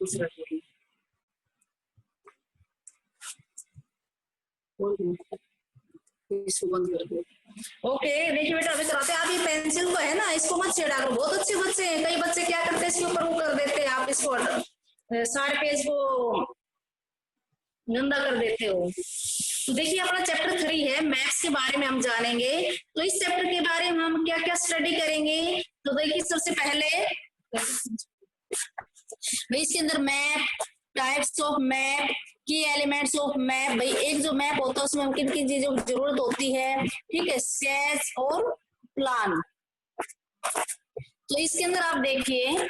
दूसरा इसको बंद कर दो। ओके देखिए बेटा अभी कराते हैं। आप ये पेंसिल को है ना इसको मत छेड़ा करो। बहुत अच्छे बच्चे हैं, कई बच्चे क्या करते हैं इसके ऊपर वो कर देते हैं, आप इसको सारे पेज को गंदा कर देते हो। तो देखिए अपना चैप्टर 3 है, मैथ्स के बारे में हम जानेंगे। तो इस चैप्टर के बारे में हम क्या क्या स्टडी करेंगे। तो देखिए सबसे पहले भाई इसके अंदर मैप, टाइप्स ऑफ मैप, की एलिमेंट्स ऑफ मैप। भाई एक जो मैप होता है उसमें किन किन चीजों की जरूरत होती है, ठीक है, स्केच और प्लान। तो इसके अंदर आप देखिए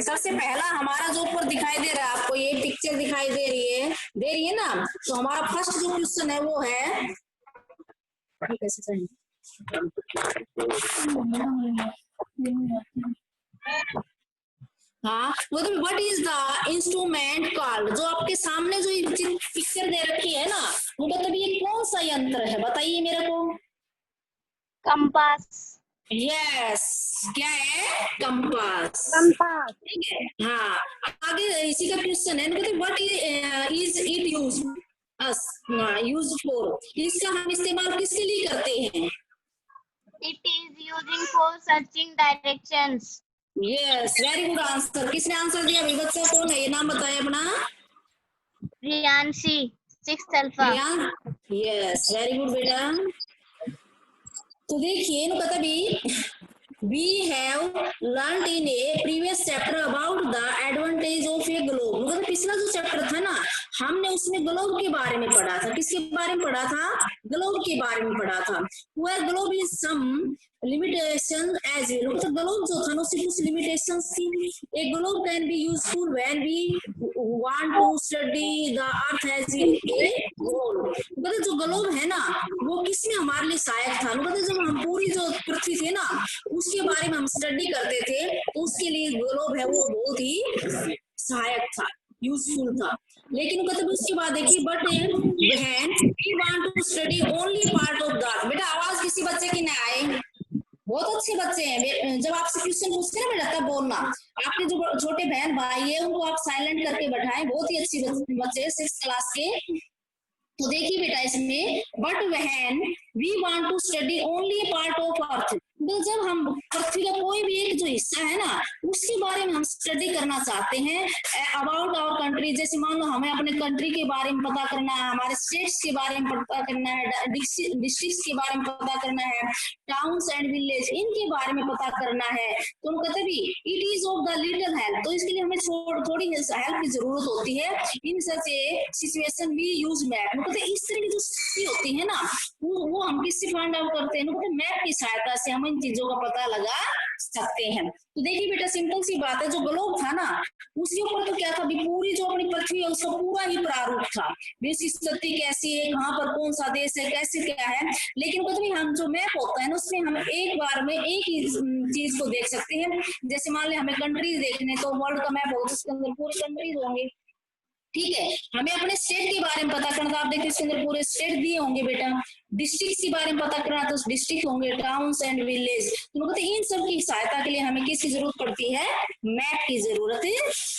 सबसे पहला हमारा जो ऊपर दिखाई दे रहा है आपको, ये पिक्चर दिखाई दे रही है ना। तो हमारा फर्स्ट जो क्वेश्चन है वो है हाँ वो तो what is the instrument called. जो आपके सामने जो पिक्चर दे रखी है ना वो मतलब ये कौन सा यंत्र है बताइए मेरे को। कंपास। यस क्या है, कंपास। कंपास ठीक है। हाँ आगे इसी का क्वेश्चन है मतलब what is it use us use for. इसका हम इस्तेमाल किसके लिए करते हैं। It is using for searching directions. Yes very good answer. किसने आंसर दिया भाई बच्चा, कौन है ये, नाम बताए अपना। Riyanshi 6th alpha. Yes very good बेटा। तो देखिए ना पता भी we have learned in a previous chapter about the advantage of a globe। मतलब पिछला जो चैप्टर था ना हमने उसमें ग्लोब के बारे में पढ़ा था। किसके बारे में पढ़ा था, ग्लोब के बारे में पढ़ा था। where globe is some limitation as well। मतलब ग्लोब जो था ना उसकी कुछ लिमिटेशंस थी। a globe can be useful when we want to study the earth as a whole। मतलब जो ग्लोब है ना वो किसमें हमारे लिए सहायक था, मतलब जब हम पूरी जो पृथ्वी थी ना उसके बारे में हम स्टडी करते थे तो उसके लिए ग्लोब है वो बहुत ही सहायक था, यूजफुल था। लेकिन मतलब उसके बाद देखिए but when we want to study only part of that. बेटा आवाज किसी बच्चे की ना आए, बहुत अच्छे बच्चे हैं। जब आपसे क्वेश्चन पूछते हैं ना बेटा तब बोलना। आपके जो छोटे बहन भाई है उनको आप साइलेंट करके बैठाएं, बहुत ही अच्छी बच्चे 6th क्लास के। तो देखिए बेटा इसमें but when we want to study only part of earth. तो जब हम पृथ्वी का कोई भी एक जो हिस्सा है ना उसके बारे में हम स्टडी करना चाहते हैं अबाउट आवर कंट्री। जैसे मान लो हमें अपने कंट्री के बारे में पता करना है, हमारे स्टेट्स के बारे में पता करना है, डिस्ट्रिक्ट्स के बारे में पता करना है, टाउन्स एंड विलेज इनके बारे में पता करना है। तो हम कहते भी it is of the little help. तो इसके लिए हमें थोड़ी हेल्प की जरूरत होती है। इन सच ए सिचुएशन वी यूज मैप। मतलब इस तरह की जो स्थिति होती है ना वो हम किससे फाइंड आउट करते हैं, मतलब मैप की सहायता से हम इन चीजों का पता लगा सकते हैं। तो देखिए बेटा सिंपल सी बात है, जो ग्लोब था ना उसके ऊपर तो क्या था, पूरी जो अपनी पृथ्वी है उसका पूरा ही प्रारूप था। इसकी स्थिति कैसी है, कहाँ पर कौन सा देश है, कैसे क्या है। लेकिन कुछ भी हम जो मैप होता है ना उसमें हम एक बार में एक ही चीज को देख सकते हैं। जैसे मान लिया हमें कंट्रीज देखने तो वर्ल्ड का मैप होगा उसके अंदर पूरी कंट्रीज होंगे, ठीक है। हमें अपने स्टेट के बारे में पता करना तो आप देखिए इसके अंदर पूरे स्टेट दिए होंगे बेटा। डिस्ट्रिक्ट के बारे में पता करना तो डिस्ट्रिक्ट होंगे, टाउन्स एंड विलेज। तो मतलब इन सब की सहायता के लिए हमें किसकी जरूरत पड़ती है, मैप की जरूरत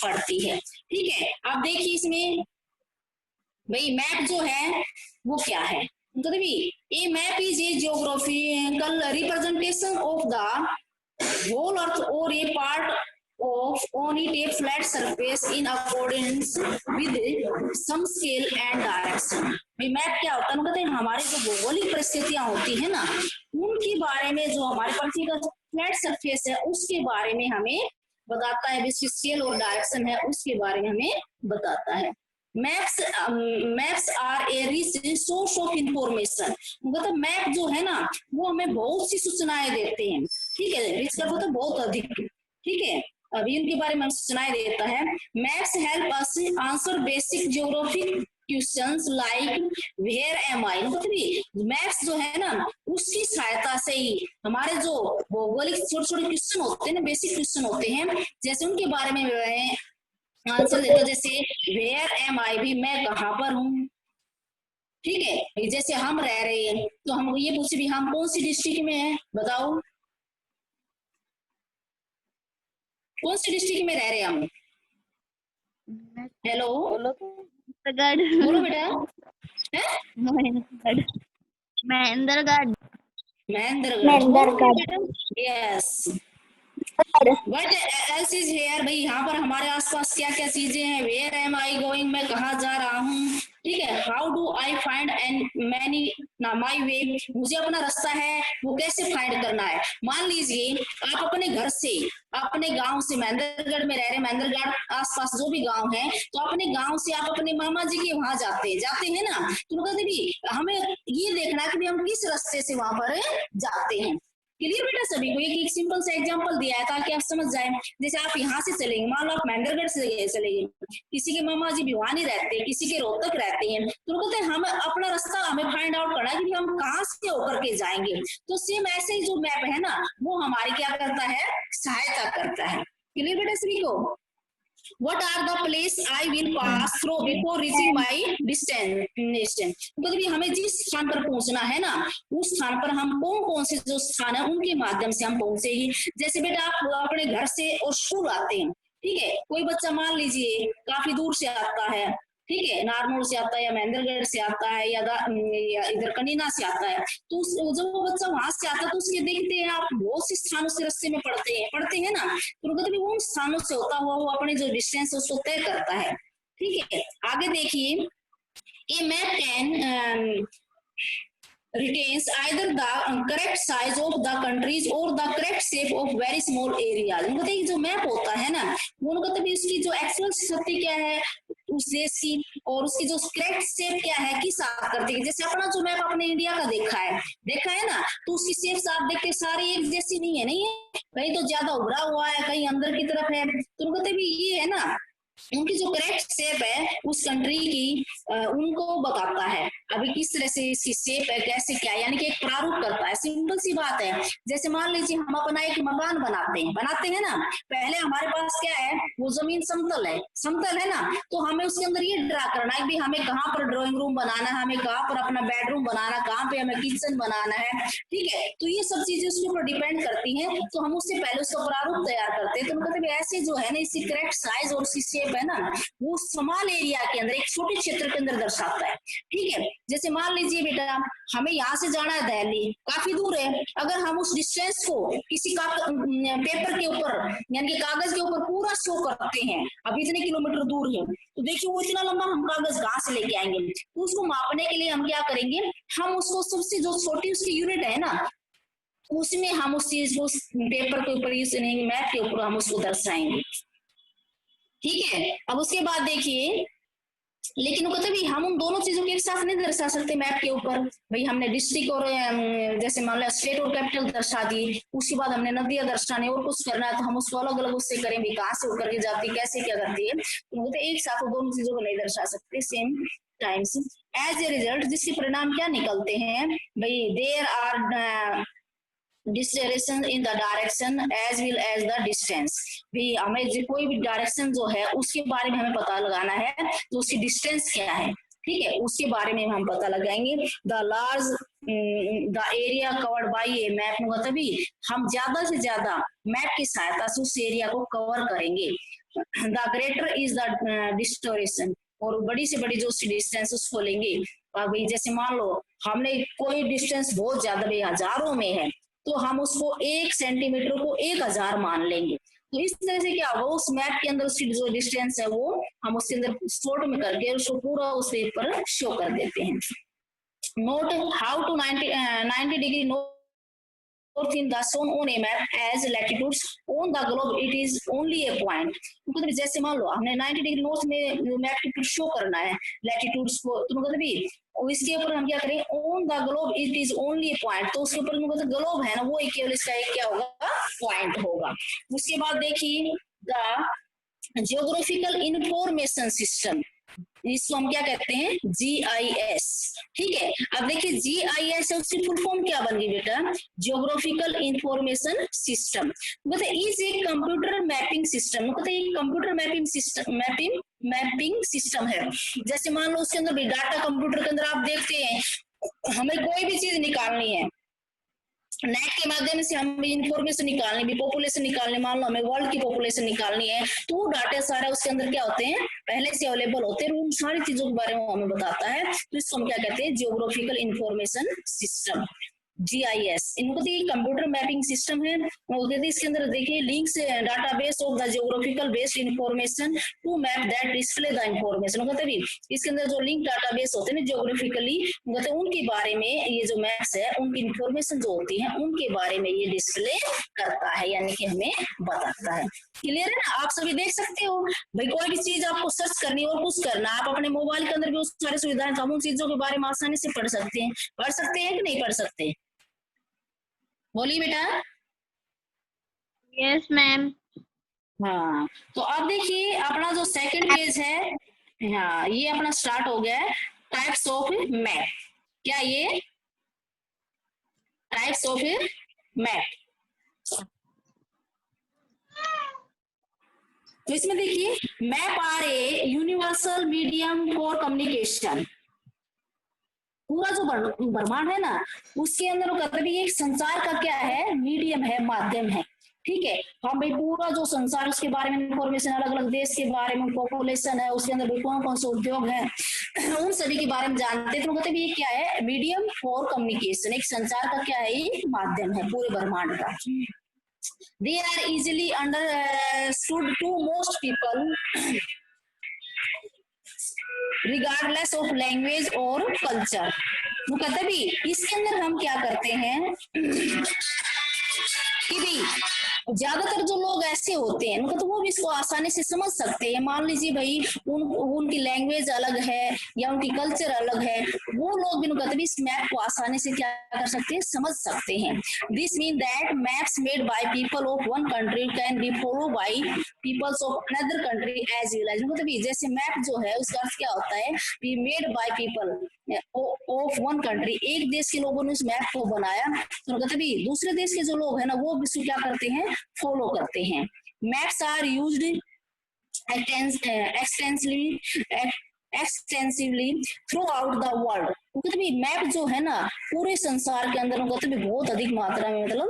पड़ती है, ठीक है। आप देखिए इसमें भाई मैप जो है वो क्या है, मतलब a map is a geographical representation of the whole earth और a part of on it a flat surface in accordance with some scale and direction। Map क्या होता है, कहते हैं हमारे जो भौगोलिक परिस्थितियां होती है ना उनके बारे में, जो हमारे पृथ्वी का फ्लैट सरफेस है उसके बारे में हमें बताता है, जिसकी स्केल और डायरेक्शन है उसके बारे में हमें बताता है। Maps are a rich source of information. मतलब मैप जो है ना वो हमें बहुत सी सूचनाएं देते हैं, ठीक है। रिच का मतलब बहुत अधिक, ठीक है। अभी उनके बारे में सूचनाएं देता है। Maps help us answer basic geographic questions like where am I. मतलब मैप्स जो है ना उसकी सहायता से ही हमारे जो भौगोलिक छोटे छोटे क्वेश्चन होते हैं ना, बेसिक क्वेश्चन होते हैं, जैसे उनके बारे में आंसर देता। जैसे वेयर एम आई भी मैं कहाँ पर हूँ, ठीक है। जैसे हम रह रहे हैं तो हम ये पूछे भी हम कौन सी डिस्ट्रिक्ट में है, बताओ कौन सी डिस्ट्रिक्ट में रह रहे हैं हम, हेलो, महेंद्रगढ़। बोलो बेटा। है महेंद्रगढ़। महेंद्रगढ़। महेंद्रगढ़, बोलो बेटा। Yes, but else is here, भाई यहाँ पर हमारे आसपास क्या क्या चीजें हैं। वेयर एम आई गोइंग, मैं कहाँ जा रहा हूँ। ठीक है, how do I find and many ना माई वे, मुझे अपना रास्ता है वो कैसे फाइंड करना है। मान लीजिए आप अपने घर से, अपने गांव से, महेंद्रगढ़ में रह रहे, महेंद्रगढ़ आसपास जो भी गांव है, तो अपने गांव से आप अपने मामा जी के वहां जाते हैं ना, तो कहते भी हमें ये देखना है कि हम किस रास्ते से वहां पर जाते हैं। क्लियर बेटा सभी को। एक सिंपल सा एग्जांपल दिया है ताकि आप समझ जाए। जैसे आप यहाँ से चलेंगे, मान लो आप महेंद्रगढ़ से चलेंगे, किसी के मामा जी भिवानी रहते हैं, किसी के रोहतक रहते हैं, तो कहते हैं हम अपना रास्ता हमें फाइंड आउट करना है कि हम कहाँ से होकर के जाएंगे। तो सेम ऐसे ही जो मैप है ना, वो हमारी क्या करता है, सहायता करता है। क्लियर बेटा सभी को। What are the place I will pass through before reaching my destination? तो भी हमें जिस स्थान पर पहुंचना है ना, उस स्थान पर हम कौन कौन से जो स्थान है उनके माध्यम से हम पहुंचेंगे। जैसे बेटा आप अपने घर से और स्कूल आते हैं, ठीक है, कोई बच्चा मान लीजिए काफी दूर से आता है, ठीक है, नारनौल से आता है या महेंद्रगढ़ से आता है या इधर कनीना से आता है, तो जब वो बच्चा वहां से आता है तो उसके देखते हैं आप बहुत से स्थानों से रास्ते में पढ़ते हैं ना, तो कहते हैं उन स्थानों से होता हुआ वो अपने जो डिस्टेंस उसको तय करता है। ठीक है, आगे देखिए, a map can retains either the correct size of the countries or the correct shape of very small areas। मतलब ये जो मैप होता है ना, वो कहते हैं इसकी जो एक्चुअल शक्ति क्या है उस देश की, और उसकी जो करेक्ट शेप क्या है, किस आकृति की। जैसे अपना जो मैप अपने इंडिया का देखा है ना, तो उसकी शेप आप देख के सारी एक जैसी नहीं है, कहीं तो ज्यादा उभरा हुआ है, कहीं अंदर की तरफ है, तो कहते भी ये है ना, उनकी जो करेक्ट शेप है उस कंट्री की उनको बताता है। अभी किस तरह से इसकी शेप है, कैसे क्या, यानी कि एक प्रारूप करता है। सिंपल सी बात है, जैसे मान लीजिए हम अपना एक मकान बनाते हैं ना, पहले हमारे पास क्या है, वो जमीन समतल है ना, तो हमें उसके अंदर ये ड्रा करना है कि हमें कहाँ पर ड्राइंग रूम बनाना है, हमें कहाँ पर अपना बेडरूम बनाना, कहाँ पे हमें किचन बनाना है। ठीक है, तो ये सब चीजें उसके ऊपर डिपेंड करती हैं, तो हम उससे पहले उसका प्रारूप तैयार करते हैं। तो मतलब ऐसे जो है ना, इसकी करेक्ट साइज और उसकी शेप है ना, वो स्मॉल एरिया के अंदर, एक छोटे क्षेत्र के अंदर दर्शाता है। ठीक है, जैसे मान लीजिए बेटा हमें यहाँ से जाना है दिल्ली, काफी दूर है, अगर हम उस डिस्टेंस को किसी का पेपर के ऊपर यानी कि कागज के ऊपर पूरा शो करते हैं, अब इतने किलोमीटर दूर है, तो देखिए वो इतना लंबा हम कागज कहाँ से लेके आएंगे। तो उसको मापने के लिए हम क्या करेंगे, हम उसको सबसे जो छोटी उसकी यूनिट है ना, उसमें हम उस चीज को पेपर के ऊपर, मैप के ऊपर हम उसको दर्शाएंगे। ठीक है, अब उसके बाद देखिए, लेकिन वो कहते भी हम उन दोनों चीजों को एक साथ नहीं दर्शा सकते मैप के ऊपर। भाई हमने डिस्ट्रिक्ट और जैसे मान लो स्टेट और कैपिटल दर्शा दी, उसके बाद हमने नदियां दर्शाने और कुछ करना है, तो हम उसको अलग अलग उससे करें भी, कहाँ से होकर के जाती है, कैसे क्या करती है, तो बोलते एक साथ वो दोनों चीजों को नहीं दर्शा सकते same times. As a result जिसके परिणाम क्या निकलते हैं भाई, there are distance in the direction as well as the distance. भी हमें कोई भी डायरेक्शन जो है उसके बारे में हमें पता लगाना है, तो उसकी डिस्टेंस क्या है, ठीक है, उसके बारे में हम पता लगाएंगे। The large the area covered by A map, मतलब हम ज्यादा से ज्यादा मैप की सहायता से उस एरिया को कवर करेंगे। The greater is the distortion, और बड़ी से बड़ी जो डिस्टेंस उसको लेंगे। भाई जैसे मान लो हमने कोई डिस्टेंस बहुत ज्यादा भाई हजारों में है, तो हम उसको 1 सेंटीमीटर को 1000 मान लेंगे। तो इस तरह से क्या होगा, उस मैप के अंदर उसकी जो डिस्टेंस है वो हम उसके अंदर शॉर्ट में करके उसको पूरा उस पेपर पर शो कर देते हैं। Note how to 90 degree north in the shown on a map as latitudes on the globe it is only a point। मतलब जैसे मान लो हमने 90 डिग्री नॉर्थ में मैप के ऊपर शो करना है लैटिट्यूड्स को, तो मतलब इसके ऊपर हम क्या करें, on the globe it is only point, तो उसके ऊपर मतलब ग्लोब है ना, वो केवल इसका एक क्या होगा, पॉइंट होगा। उसके बाद देखिए द जियोग्राफिकल इंफॉर्मेशन सिस्टम, इसको हम क्या कहते हैं, GIS। ठीक है, अब देखिए GIS है उसकी फुल फॉर्म क्या बन गई बेटा, जियोग्राफिकल इंफॉर्मेशन सिस्टम। मतलब इज एक कंप्यूटर मैपिंग सिस्टम, मतलब एक कंप्यूटर मैपिंग सिस्टम है। जैसे मान लो उसके अंदर भी डाटा कंप्यूटर के अंदर आप देखते हैं, हमें कोई भी चीज निकालनी है, नेट के माध्यम से हम इंफॉर्मेशन निकालनी भी, पॉपुलेशन निकालनी, मान लो हमें वर्ल्ड की पॉपुलेशन निकालनी है, तो वो डाटा सारा उसके अंदर क्या होते हैं, पहले से अवेलेबल होते हैं, उन सारी चीजों के बारे में हमें बताता है। तो इसको हम क्या कहते हैं, जियोग्राफिकल इंफॉर्मेशन सिस्टम, GIS। इनको देखिए कंप्यूटर मैपिंग सिस्टम है। इसके अंदर देखिए links database of the geographical based information to map that display the information. इसके अंदर जो लिंक डाटाबेस होते हैं ना जियोग्राफिकली, उनके बारे में ये जो मैप्स है उनकी इंफॉर्मेशन जो होती है उनके बारे में ये डिस्प्ले करता है, यानी कि हमें बताता है। क्लियर है ना? आप सभी देख सकते हो भाई, कोई भी चीज आपको सर्च करनी और कुछ करना, आप अपने मोबाइल के अंदर भी उस सारी सुविधाएं, हम उन चीजों के बारे में आसानी से पढ़ सकते हैं। पढ़ सकते हैं कि नहीं पढ़ सकते? बोलिए बेटा। Yes ma'am. हाँ, तो अब देखिए अपना जो सेकंड पेज है, हाँ ये अपना स्टार्ट हो गया है, टाइप्स ऑफ मैप। क्या ये टाइप्स ऑफ मैप? तो इसमें देखिए map are a universal medium for communication. पूरा जो ब्रह्मांड है ना, उसके अंदर कहते भी एक संचार का क्या है, मीडियम है, माध्यम है। ठीक है, हम भाई पूरा जो संसार उसके बारे में इंफॉर्मेशन, अलग अलग देश के बारे में, पॉपुलेशन है उसके अंदर भी कौन कौन से उद्योग है उन सभी के बारे में जानते हैं। तो कहते भी ये क्या है, मीडियम फॉर कम्युनिकेशन, एक संचार का क्या है, एक माध्यम है पूरे ब्रह्मांड का। They are easily understood to most people regardless of language और culture। वो कहते भी इसके अंदर हम क्या करते हैं कि भी ज्यादातर जो लोग ऐसे होते हैं उनको तो वो भी इसको आसानी से समझ सकते हैं। मान लीजिए भाई उनकी लैंग्वेज अलग है या उनकी कल्चर अलग है, वो लोग भी कहते हैं इस मैप को आसानी से क्या कर सकते हैं, समझ सकते हैं। This mean that maps made by people of one country can be follow by peoples of another country as well as. मतलब जैसे मैप जो है उसका अर्थ क्या होता है, be made by people of one country, एक देश के लोगों ने उस मैप को बनाया, तो कहते भी दूसरे देश के जो लोग हैं ना वो भी क्या करते हैं, फॉलो करते हैं। Maps are used extensively throughout the world. कहते भी मैप जो है ना पूरे संसार के अंदर कहते भी बहुत अधिक मात्रा में मतलब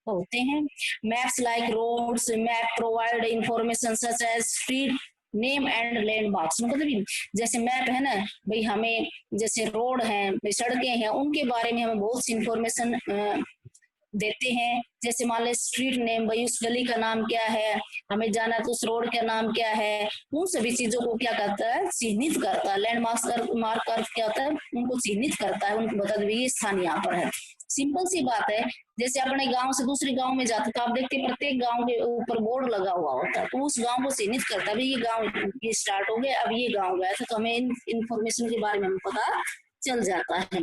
होते हैं। Maps like roads map provide information such as street name and landmarks. मतलब जैसे मैप है ना भाई, हमें जैसे रोड है, सड़कें हैं, उनके बारे में हमें बहुत सी इंफॉर्मेशन देते हैं। जैसे मान ले स्ट्रीट नेम, भाई उस गली का नाम क्या है, हमें जाना तो उस रोड का नाम क्या है, उन सभी चीजों को क्या करता है, चिन्हित करता है। लैंडमार्क मार्क कर क्या होता है, उनको चिन्हित करता है, उनको बता दो ये स्थान यहाँ पर है। सिंपल सी बात है, जैसे अपने गांव से दूसरे गांव में जाते तो आप देखते हैं प्रत्येक गांव के ऊपर बोर्ड लगा हुआ होता है, तो उस गांव को चिन्हित करता है भाई ये गांव ये स्टार्ट हो गया, अब ये गांव गया था, तो हमें इंफॉर्मेशन के बारे में पता चल जाता है।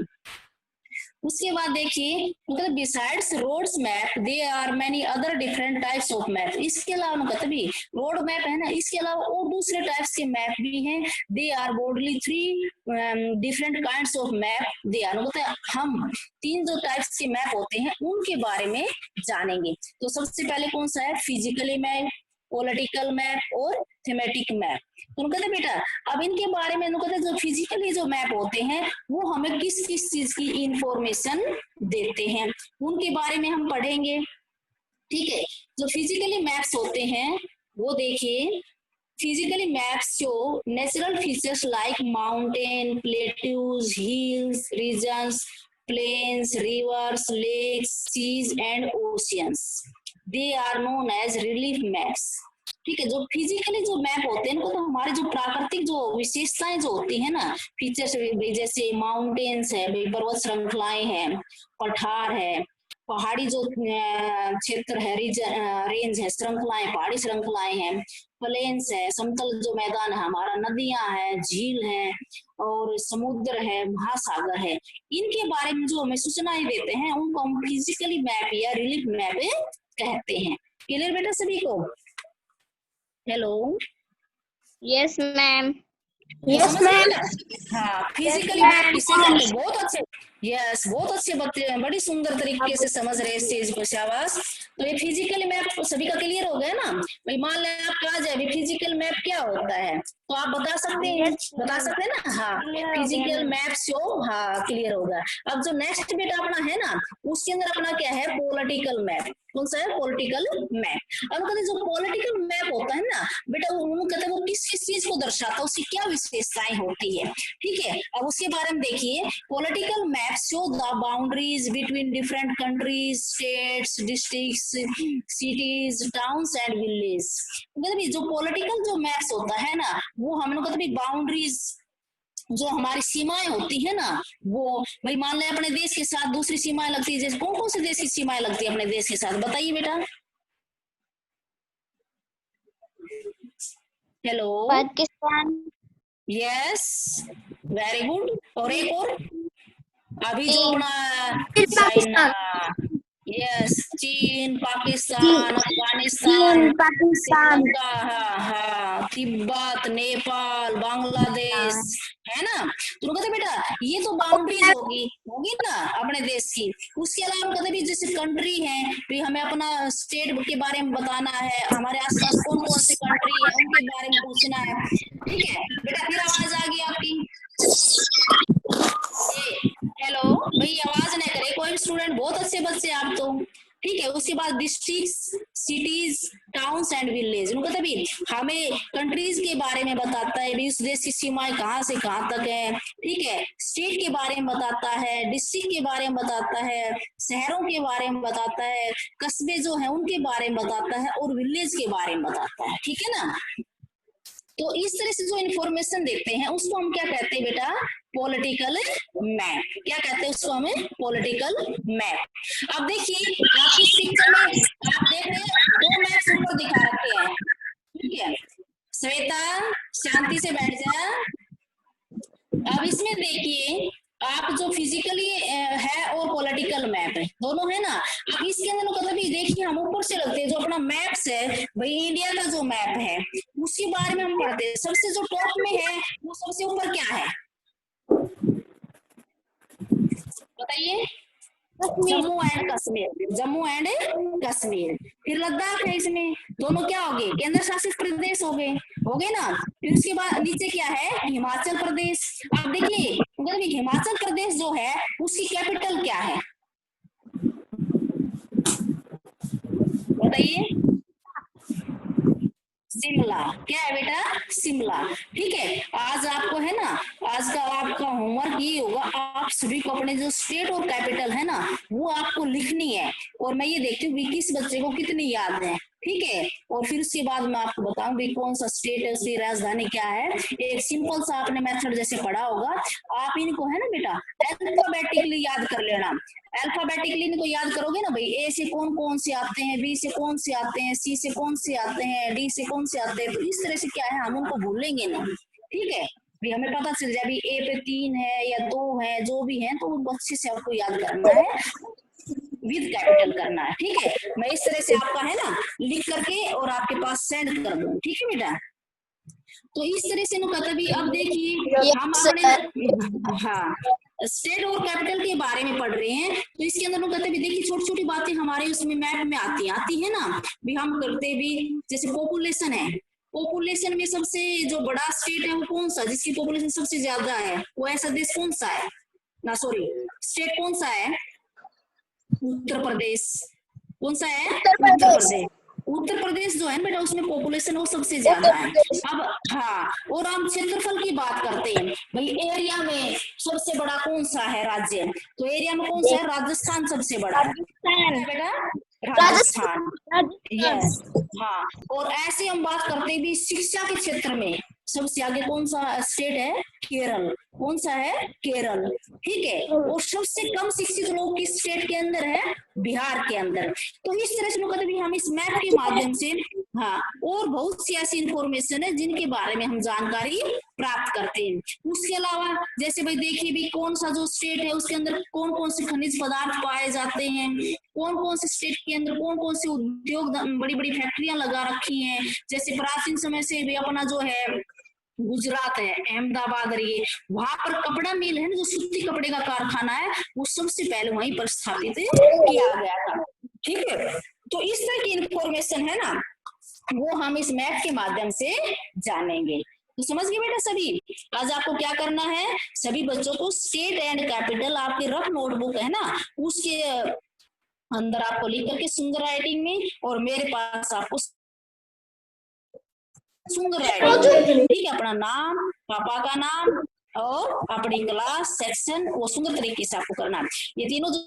उसके बाद देखिए मतलब besides roads map they are many other different types of map. इसके अलावा मतलब भी रोड मैप है ना, इसके अलावा और दूसरे टाइप्स के मैप भी हैं। They are broadly 3 different kinds of map they are, मतलब हम 3 जो टाइप्स के मैप होते हैं उनके बारे में जानेंगे। तो सबसे पहले कौन सा है, फिजिकली मैप, पॉलिटिकल मैप और थीमेटिक मैप। तो कहते बेटा अब इनके बारे में कहते जो फिजिकली जो मैप होते हैं वो हमें किस किस चीज की इंफॉर्मेशन देते हैं उनके बारे में हम पढ़ेंगे। ठीक है, जो फिजिकली मैप्स होते हैं वो देखिए, फिजिकली मैप्स जो natural features like mountain, plateaus, hills, regions, plains, rivers, lakes, seas and oceans, they are known as relief maps. ठीक है, जो फिजिकली जो मैप होते हैं इनको तो हमारे जो प्राकृतिक जो विशेषताएं जो होती है ना, फीचर्स, जैसे माउंटेन्स है, पर्वत श्रृंखलाएं हैं, पठार है, पहाड़ी जो क्षेत्र है, रेंज है, श्रृंखलाएं, पहाड़ी श्रृंखलाएं हैं, प्लेन्स है, समतल जो मैदान है हमारा, नदियां हैं, झील है और समुद्र है, महासागर है, इनके बारे में जो हमें सूचनाएं देते हैं उनको हम फिजिकली मैप या रिलीफ मैप कहते हैं। क्लियर बेटा सभी को? Hello, yes ma'am. Yes ma'am. हाँ, फिजिकली मैप किसे कहते हैं, बहुत अच्छे, यस, बहुत अच्छे बच्चे हैं, बड़ी सुंदर तरीके से समझ रहे हैं इस चीज को, शाबाश। तो ये फिजिकल मैप सभी का क्लियर हो गया ना भाई? मान लें आप कहा जाए भी फिजिकल मैप क्या होता है, तो आप बता सकते हैं? बता सकते हैं ना? हाँ, फिजिकल मैप शो, हाँ क्लियर होगा। अब जो नेक्स्ट बेटा अपना है ना, उसके अंदर अपना क्या है? Political map. कौन सा है? Political map. अब कहते जो पॉलिटिकल मैप होता है ना बेटा, वो कहते हैं वो किस किस चीज को दर्शाता है, उसकी क्या विशेषताएं होती है, ठीक है? अब उसके बारे में देखिए, political map show the boundaries between different countries, states, districts, cities, towns and village. मतलब जो पॉलिटिकल जो मैप्स होता है ना, वो हम लोग कहते बाउंड्रीज, जो हमारी सीमाएं होती है ना, वो भाई मान लें अपने देश के साथ दूसरी सीमाएं लगती है, जैसे कौन कौन से देश की सीमाएं लगती है अपने देश के साथ, बताइए बेटा। Hello, Pakistan, yes, very good. और एक और, अभी जो चीन, अपना चाइना, यस, चीन, पाकिस्तान, अफगानिस्तान, चीन, पाकिस्तान, श्रीलंका, हाँ हाँ, तिब्बत, नेपाल, बांग्लादेश, है ना? तो कहते बेटा ये तो बाउंड्रीज होगी होगी ना अपने देश की। उसके अलावा कहते भी जैसे कंट्री है, भी हमें अपना स्टेट के बारे में बताना है, हमारे आसपास कौन कौन सी कंट्री है उनके बारे में पूछना है, ठीक है बेटा? फिर आवाज आ गई आपकी, हेलो भाई, आवाज नहीं करे कोई भी स्टूडेंट, बहुत अच्छे बच्चे आप तो, ठीक है? उसके बाद district, cities, towns and village, उनको तभी हमें कंट्रीज के बारे में बताता है भी उस देश की सीमाएं कहाँ से कहाँ तक है, ठीक है? स्टेट के बारे में बताता है, डिस्ट्रिक्ट के बारे में बताता है, शहरों के बारे में बताता है, कस्बे जो है उनके बारे में बताता है, और विलेज के बारे में बताता है, ठीक है ना? तो इस तरह से जो इन्फॉर्मेशन देते हैं उसको हम क्या कहते हैं बेटा? Political map. क्या कहते हैं उसको हमें? Political map. अब देखिए आपकी पिक्चर में आप देख रहे हैं दो मैप्स ऊपर दिखा रखे हैं, ठीक है? श्वेता शांति से बैठ जा। अब इसमें देखिए आप जो फिजिकली है और पॉलिटिकल मैप है, दोनों है ना। अब इसके अंदर मतलब देखिए हम ऊपर से रखते हैं जो अपना मैप्स है भाई, इंडिया का जो मैप है उसके बारे में हम पढ़ते हैं। सबसे जो टॉप में है वो सबसे ऊपर क्या है बताइए? Jammu and Kashmir, Jammu and Kashmir. फिर लद्दाख है, इसमें दोनों क्या हो गए? केंद्र शासित प्रदेश हो गए ना। फिर उसके बाद नीचे क्या है? हिमाचल प्रदेश। आप देखिए मतलब हिमाचल प्रदेश जो है उसकी कैपिटल क्या है बताइए? शिमला। क्या है बेटा? शिमला, ठीक है? आज आपको है ना, आज का आपका होमवर्क ये होगा, आप सभी को अपने जो स्टेट और कैपिटल है ना वो आपको लिखनी है, और मैं ये देखती हूँ किस बच्चे को कितनी याद है, ठीक है? और फिर उसके बाद मैं आपको बताऊं भी कौन सा स्टेट है, उसकी राजधानी क्या है। एक सिंपल सा आपने मेथड जैसे पढ़ा होगा, आप इनको है ना बेटा अल्फाबेटिकली याद कर लेना। अल्फाबेटिकली इनको याद करोगे ना भाई, ए से कौन कौन से आते हैं, बी से कौन से आते हैं, सी से कौन से आते हैं, डी से कौन से आते हैं, तो इस तरह से क्या है हम उनको भूलेंगे नहीं, ठीक है? भी हमें पता चल जाए भी ए पे 3 है या 2 है, जो भी है तो उनको अच्छे से आपको याद करना है, विद कैपिटल करना है, ठीक है? मैं इस तरह से आपका है ना लिख करके और आपके पास सेंड कर दूं, ठीक है बेटा? तो इस तरह से भी अब देखिए हम अपने हाँ स्टेट और कैपिटल के बारे में पढ़ रहे हैं, तो इसके अंदर कहते भी देखिए छोटी छोटी बातें हमारे उसमें मैप में आती है ना भी। हम करते भी जैसे पॉपुलेशन है, पॉपुलेशन में सबसे जो बड़ा स्टेट है वो कौन सा, जिसकी पॉपुलेशन सबसे ज्यादा है, वो ऐसा देश कौन सा है ना, सॉरी स्टेट कौन सा है? उत्तर प्रदेश। कौन सा है? उत्तर प्रदेश। उत्तर प्रदेश जो है बेटा उसमें पॉपुलेशन वो सबसे ज्यादा है। अब हाँ, और हम क्षेत्रफल की बात करते हैं भाई, एरिया में सबसे बड़ा कौन सा है राज्य, तो एरिया में कौन सा है? राजस्थान सबसे बड़ा है बेटा, राजस्थान, यस हाँ। और ऐसे हम बात करते भी शिक्षा के क्षेत्र में सबसे आगे कौन सा स्टेट है? केरल। कौन सा है? केरल, ठीक है? और सबसे कम शिक्षित लोग किस स्टेट के अंदर है? बिहार के अंदर। तो इस तरह से भी हम इस मैप के माध्यम से हाँ और बहुत सी ऐसी इंफॉर्मेशन है जिनके बारे में हम जानकारी प्राप्त करते हैं। उसके अलावा जैसे भाई देखिए भी कौन सा जो स्टेट है उसके अंदर कौन कौन से खनिज पदार्थ पाए जाते हैं, कौन कौन से स्टेट के अंदर कौन कौन से उद्योग बड़ी बड़ी फैक्ट्रियां लगा रखी हैं। जैसे प्राचीन समय से भी अपना जो है गुजरात है, अहमदाबाद रही, वहां पर कपड़ा मिल है ना, जो सूती कपड़े का कारखाना है, वो सबसे पहले वहीं पर स्थापित किया गया था। ठीक है, तो इस तरह की इंफॉर्मेशन है ना, वो हम इस मैप के माध्यम से जानेंगे। तो समझ गए बेटा सभी। आज आपको क्या करना है, सभी बच्चों को स्टेट एंड कैपिटल, आपकी रफ नोटबुक है ना, उसके अंदर आपको लिख करके सुंदर राइटिंग में, और मेरे पास आपको सुंदर राइटिंग, ठीक है, अपना नाम, पापा का नाम और अपनी क्लास, सेक्शन, वो सुंदर तरीके से आपको करना है। ये तीनों जो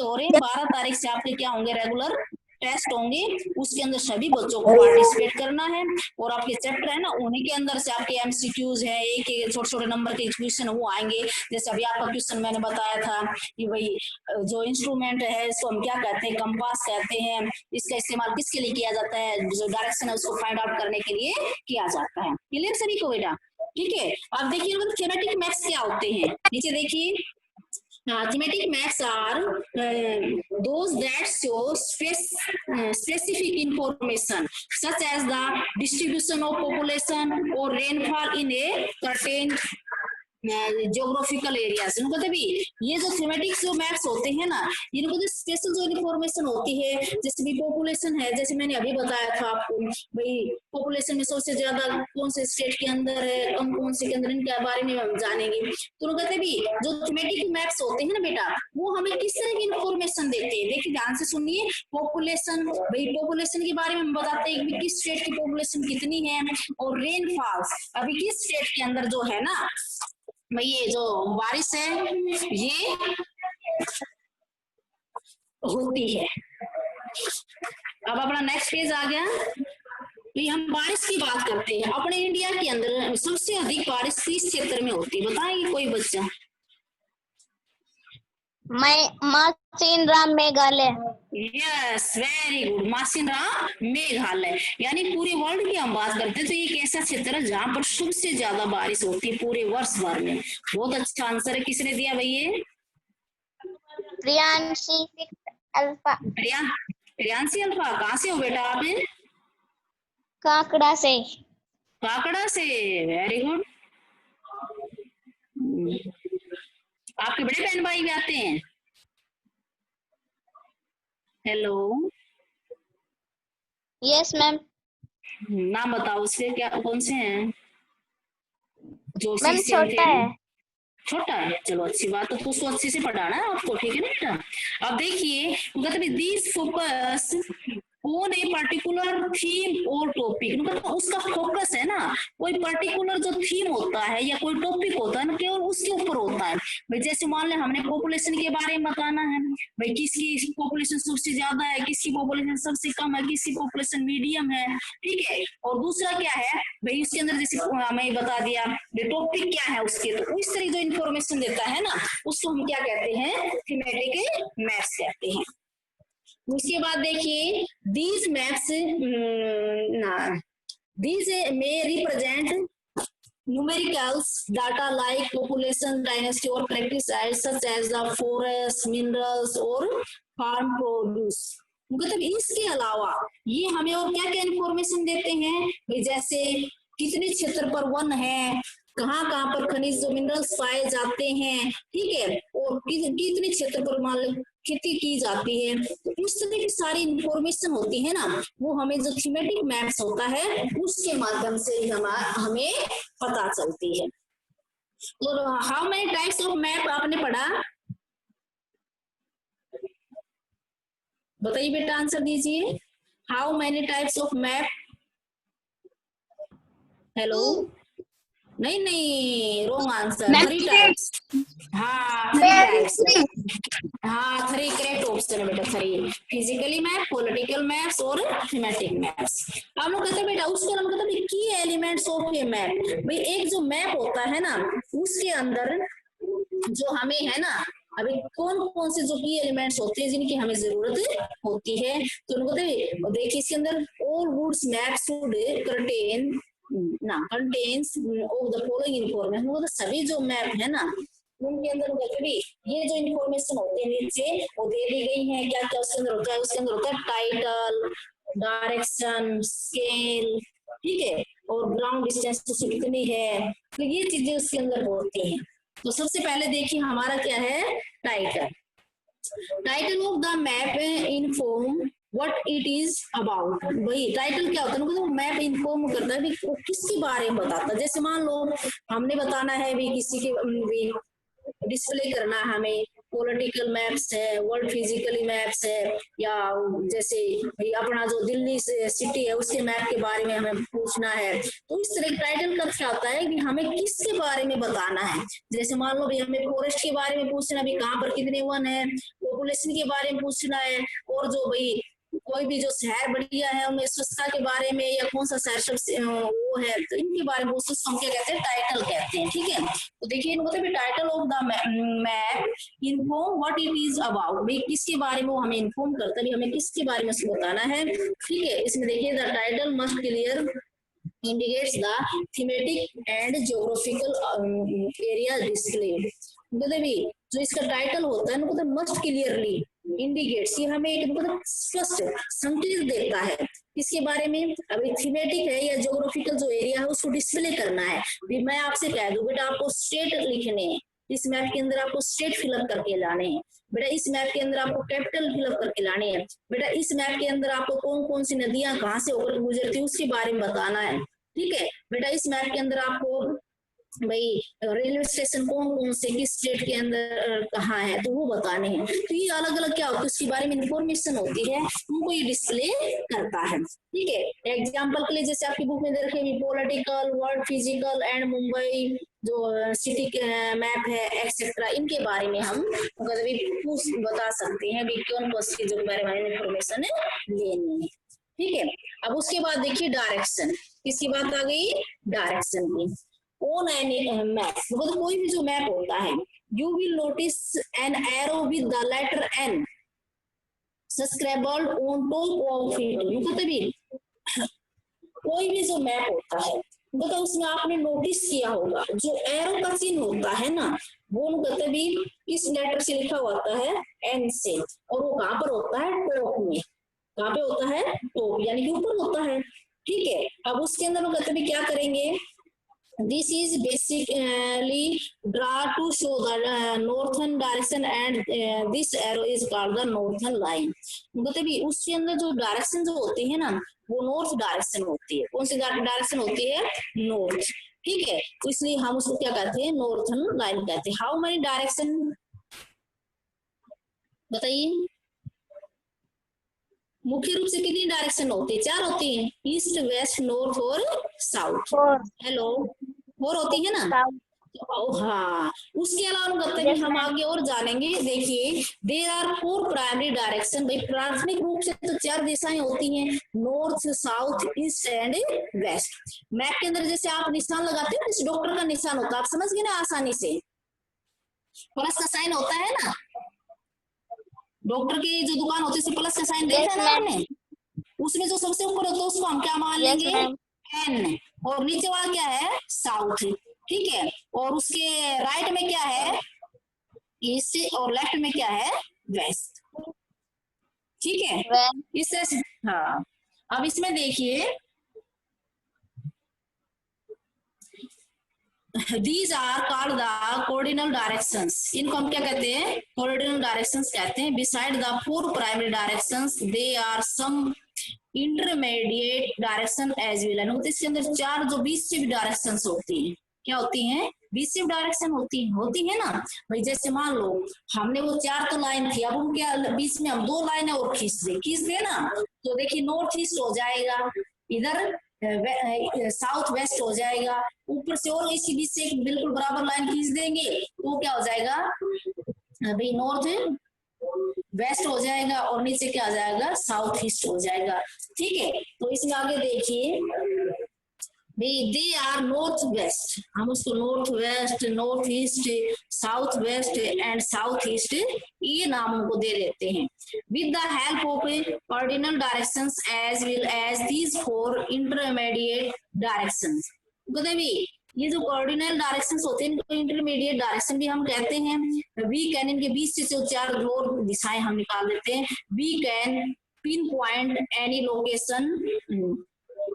हो रहे हैं, 12 तारीख से आपके क्या होंगे, रेगुलर टेस्ट होंगे, उसके अंदर सभी बच्चों को पार्टिसिपेट करना है। और आपके चैप्टर है ना, उन्हीं के अंदर से आपके एमसीक्यूज है, एक एक छोटे छोटे नंबर के क्वेश्चन वो आएंगे। जैसे अभी आपका क्वेश्चन मैंने बताया था कि भाई जो इंस्ट्रूमेंट है इसको हम क्या कहते हैं, कंपास कहते हैं, इसका इस्तेमाल किसके लिए किया जाता है, जो डायरेक्शन है उसको फाइंड आउट करने के लिए किया जाता है। क्लियर सभी को बेटा। ठीक है, अब देखिए थेमेटिक मैथ्स क्या होते हैं, नीचे देखिए। Thematic maps are those that show specific information such as the distribution of population or rainfall in a certain geographical areas. इनको भी ये जो थीमेटिक्स जो मैप्स होते हैं ना, इनको जो स्पेशल जो इन्फॉर्मेशन होती है, जैसे भी पॉपुलेशन है, जैसे मैंने अभी बताया था आपको भाई पॉपुलेशन में सबसे ज्यादा कौन से स्टेट के अंदर है, कौन कौन से के अंदर, इनके बारे में हम जानेंगे। तो कहते भी जो थीमेटिक मैप्स होते हैं ना बेटा, वो हमें किस तरह की इन्फॉर्मेशन देते हैं, देखिए ध्यान से सुनिए। पॉपुलेशन, भाई पॉपुलेशन के बारे में हम बताते हैं कि किस स्टेट की पॉपुलेशन कितनी है, और रेनफॉल अभी किस स्टेट के अंदर जो है ना भाई, ये जो बारिश है ये होती है। अब अपना नेक्स्ट पेज आ गया, तो हम बारिश की बात करते हैं। अपने इंडिया के अंदर सबसे अधिक बारिश किस क्षेत्र में होती है, बताएंगे कोई बच्चा? Mawsynram Meghalaya. Yes, very good, Mawsynram Meghalaya. यानी पूरे वर्ल्ड की हम बात करते हैं तो ये एक ऐसा क्षेत्र है जहां पर सबसे ज्यादा बारिश होती है पूरे वर्ष भर में। बहुत अच्छा आंसर है, किसने दिया भाई ये? प्रियांशी अल्फा। प्रियांशी अल्फा, कहाँ से हो बेटा आप? काकड़ा से। काकड़ा से, वेरी गुड। आपके बड़े बहन भाई भी आते हैं? Hello, yes ma'am. नाम बताओ उसके, क्या कौन से हैं? जोशी मैम से छोटा है। छोटा है, चलो अच्छी बात है, तो उसको अच्छे से पढ़ाना है आपको, ठीक है ना बेटा। अब देखिए मतलब this focus on a particular theme और टॉपिक, मतलब उसका फोकस है ना कोई पर्टिकुलर जो थीम होता है या कोई टॉपिक होता है ना, केवल उसके ऊपर होता है। भाई जैसे मान ले हमने पॉपुलेशन के बारे में बताना है, भाई किसकी पॉपुलेशन सबसे ज्यादा है, किसकी पॉपुलेशन सबसे कम है, किसकी पॉपुलेशन मीडियम है, ठीक है। और दूसरा क्या है भाई, उसके अंदर जैसे हमें बता दिया टॉपिक क्या है उसके, तो इस तरह जो इन्फॉर्मेशन देता है ना, उसको हम क्या कहते हैं, थीमेटिक मैप्स कहते हैं। उसके बाद देखिए these maps these may represent numericals data like population dynasty or practice such as the forest minerals or farm produce। मतलब इसके अलावा ये हमें और क्या क्या इंफॉर्मेशन देते हैं, जैसे कितने क्षेत्र पर वन है, कहाँ कहाँ पर खनिज जो मिनरल्स पाए जाते हैं, ठीक है, और कितने क्षेत्र पर मान लो खेती की जाती है। तो इस तरह की सारी इंफॉर्मेशन होती है ना, वो हमें जो थीमेटिक मैप्स होता है उसके माध्यम से हमें पता चलती है। तो how many types of map आपने पढ़ा, बताइए बेटा, आंसर दीजिए। How many types of map? Hello, नहीं नहीं, रॉन्ग आंसर, 3 टाइप्स। हाँ 3 टाइप्स, हाँ 3 करेक्ट ऑप्शन है बेटा, 3। फिजिकली मैप, पॉलिटिकल मैप्स और थीमेटिक मैप्स। हम लोग कहते हैं बेटा उसको हम कहते हैं की एलिमेंट्स ऑफ ए मैप। भाई एक जो मैप होता है ना, उसके अंदर जो हमें है ना, अभी कौन कौन से जो की एलिमेंट्स होते हैं जिनकी हमें जरूरत होती है, तो उनको देखिए इसके अंदर all goods map should contain contains of the following information. मतलब सभी जो मैप है ना उनके अंदर भी ये जो इन्फॉर्मेशन होते हैं नीचे वो दे दी गई है। क्या क्या उसके अंदर होता है, उसके अंदर होता है टाइटल, डायरेक्शन, स्केल, ठीक है, और ग्राउंड डिस्टेंस कितनी है, तो ये चीजें उसके अंदर होती हैं। तो सबसे पहले देखिए हमारा क्या है, title. Title of the map inform what it is about. भाई टाइटल क्या होता है, मतलब मैप इन्फॉर्म करता है भी किसके बारे में बताता है। जैसे मान लो हमने बताना है भी किसी के भी डिस्प्ले करना है हमें, पॉलिटिकल मैप्स है, वर्ल्ड फिजिकली मैप्स है, या जैसे अपना जो दिल्ली से सिटी है उसके मैप के बारे में हमें पूछना है। तो इस तरह टाइटल का क्या होता है कि हमें किसके बारे में बताना है। जैसे मान लो भी हमें फॉरेस्ट के बारे में पूछना, भी कहाँ पर कितने वन है, पॉपुलेशन के बारे में पूछना है, और जो भाई कोई भी जो शहर बढ़िया है उनमें स्वच्छता के बारे में, या कौन सा शहर सबसे वो है, तो इनके बारे में उसको हम क्या कहते हैं, टाइटल कहते हैं। ठीक है, तो देखिए मतलब title of the map inform what it is about, भाई किसके बारे में वो हमें इन्फॉर्म करता है, हमें किसके बारे में उसको बताना है। ठीक है, इसमें देखिए the title must clear indicates the thematic and geographical area displayed। मतलब जो इसका टाइटल होता है ना, मतलब मस्ट क्लियरली इंडिकेट्स, ये हमें एक मतलब स्पष्ट संकेत देता है किसके बारे में। अभी थीमेटिक है या ज्योग्राफिकल जो एरिया है उसको डिस्प्ले करना है। भी मैं आपसे कह दूं बेटा आपको स्टेट लिखने हैं, इस मैप के अंदर आपको स्टेट फिलअप करके लाने हैं, बेटा इस मैप के अंदर आपको कैपिटल फिलअप करके लाने हैं, बेटा इस मैप के अंदर आपको कौन कौन सी नदियां कहाँ से होकर गुजरती है उसके बारे में बताना है। ठीक है, बेटा इस मैप के अंदर आपको भाई रेलवे स्टेशन कौन कौन से किस स्टेट के अंदर कहाँ है तो वो बताने हैं। तो ये अलग अलग क्या होता है उसके बारे में इंफॉर्मेशन होती है, उनको ये डिस्प्ले करता है। ठीक है, एग्जांपल के लिए जैसे आपकी बुक में दे रखे हैं political, world physical and Mumbai जो सिटी मैप है एक्सेट्रा, इनके बारे में हम कभी बता सकते हैं भी कौन कौन सी चीजों के बारे में इंफॉर्मेशन लेनी है। ठीक है, अब उसके बाद देखिए डायरेक्शन, किसकी बात आ गई, डायरेक्शन की। ऑन एनी मैप, मतलब कोई भी जो मैप होता है, you will notice an arrow with the letter N scribbled on top of it. मतलब कोई भी जो मैप होता है मतलब उसमें आपने नोटिस किया होगा जो एरो का चिन्ह होता है ना, वो भी इस लेटर से लिखा होता है एन से, और वो कहाँ पर होता है, टॉप में। कहाँ पे होता है, टॉप यानी कि ऊपर होता है। ठीक है, अब उसके अंदर भी क्या करेंगे, this is basically draw to show the northern direction and this arrow is called the northern line। मतलब उसके अंदर जो डायरेक्शन जो होती है ना वो नॉर्थ डायरेक्शन होती है। कौन सी डायरेक्शन होती है, नॉर्थ। ठीक है, तो इसलिए हम उसको क्या कहते हैं, नॉर्थन लाइन कहते हैं। हाउ मेनी डायरेक्शन बताइए, मुख्य रूप से कितनी डायरेक्शन होती है, 4 होती है, ईस्ट वेस्ट नॉर्थ और साउथ। हेलो, 4 होती है ना। हाँ, उसके अलावा हम आगे और जानेंगे। देखिए देयर आर 4 प्राइमरी डायरेक्शन, भाई प्राथमिक रूप से तो 4 दिशाएं होती हैं, north south east and west. Map के अंदर जैसे आप निशान लगाते हैं, जैसे डॉक्टर का निशान होता है, आप समझ गए ना आसानी से, प्लस का साइन होता है ना, डॉक्टर की जो दुकान होती है प्लस का साइन देखा ना आपने, उसमें जो सबसे ऊपर होता है उसको हम क्या मान लेंगे, एन, और नीचे वाला क्या है, साउथ। ठीक है, और उसके राइट में क्या है, ईस्ट, और लेफ्ट में क्या है, वेस्ट। ठीक है, इससे हाँ। अब इसमें देखिए These are called the cardinal directions। इनको हम क्या कहते हैं, cardinal directions कहते हैं। Beside the 4 primary directions, they are some intermediate direction as well। तो इसके अंदर 4 जो बीच से भी डायरेक्शंस होती हैं, क्या होती हैं, बीच से डायरेक्शन होती है ना। भाई जैसे मान लो हमने वो 4 तो लाइन थी, अब हम क्या बीच में हम 2 लाइनें और खींच दे ना, तो देखिए नॉर्थ ईस्ट हो जाएगा, इधर साउथ वेस्ट हो जाएगा, ऊपर से और इसी बीच से एक बिल्कुल बराबर लाइन खींच देंगे तो क्या हो जाएगा, अभी नॉर्थ वेस्ट हो जाएगा, और नीचे क्या आ जाएगा, साउथ ईस्ट हो जाएगा। ठीक है, तो इसमें आगे देखिए दे आर नॉर्थ वेस्ट, हम उसको north west, north east, south west and south east ये नाम उनको दे देते हैं। With the help of cardinal directions as well as these 4 intermediate directions. ये जो कार्डिनल डायरेक्शंस होते हैं इनको इंटरमीडिएट डायरेक्शन भी हम कहते हैं। वी कैन, इनके बीच से जो 4 और दिशाएं हम निकाल देते हैं। We can pinpoint any location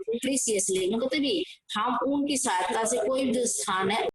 precisely, मतलब हम उनकी सहायता से कोई भी जो स्थान है